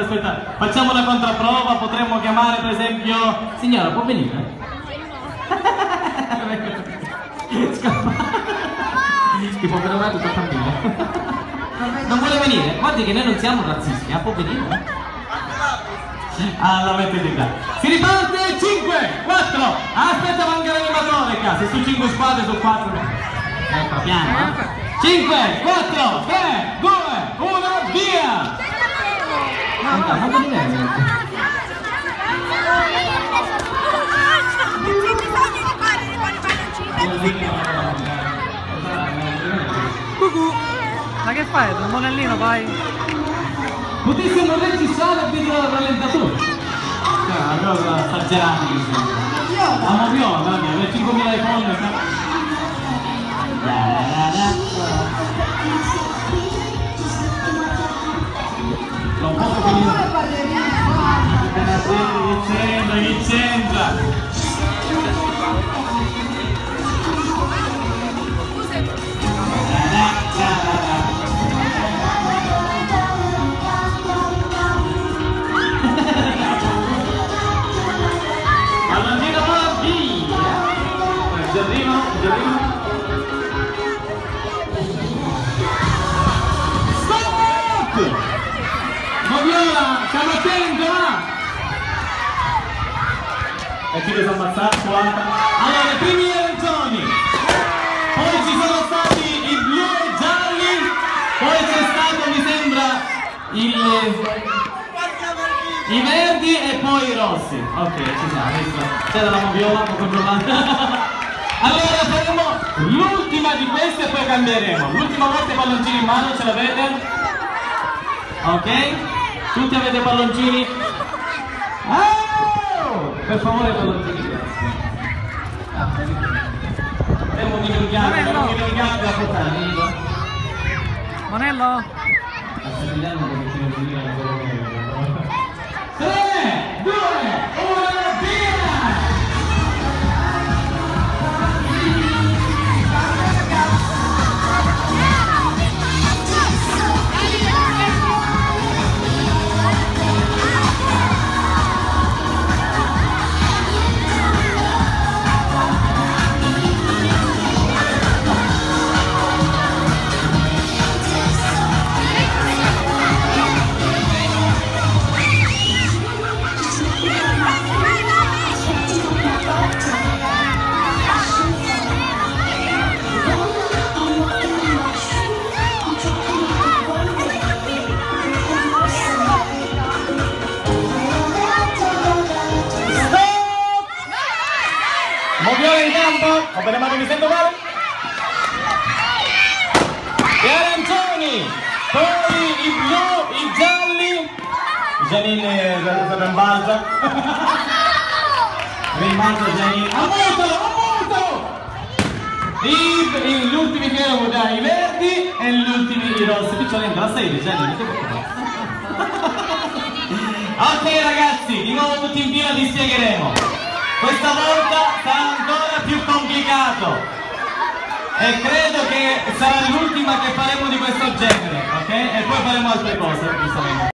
aspetta. Facciamo una controprova, potremmo chiamare per esempio... Signora, può venire? Scappa. Tipo per ora tutta famiglia. Non vuole venire? Guardi che noi non siamo razzisti, può venire? La mette di là. Si riparte 5, 4. Aspetta anche l'animatore, cazzo. Su 5 squadre, su 4. Ecco, piano. 5, 4, 3, 2, 1, via! Non mi viene. Cucù! Ma che fai? Un monellino vai? Potessimo registrare il video del rallentatore. Allora sta girando. A Moviola, guarda, per 5.000 iPhone. Non posso finire. Che c'entra? Moviola, stiamo attenti, e ci sono ammazzati, 40. Allora, i primi arancioni, poi ci sono stati i blu e i gialli, poi c'è stato, mi sembra, i verdi e poi i rossi. Ok, ci siamo, visto? C'è della Moviola, può controllare. Allora faremo l'ultima di queste e poi cambieremo. L'ultima volta i palloncini in mano, ce l'avete? Ok? Tutti avete palloncini? Oh! Per favore palloncini, grazie. Abbiamo un mini da portare, amico. Monello? 3, 2, 1, via! Moviola in campo, va bene, ma mi sento male? Gli arancioni, poi i blu, i gialli, Giannini rimbalza, Giannini, ammuto! Gli ultimi che erano già i verdi e gli ultimi i rossi, picciolino, la sei Giannini, ok ragazzi, di nuovo tutti in fila vi spiegheremo. Questa volta sarà ancora più complicato e credo che sarà l'ultima che faremo di questo genere, ok? E poi faremo altre cose, giustamente.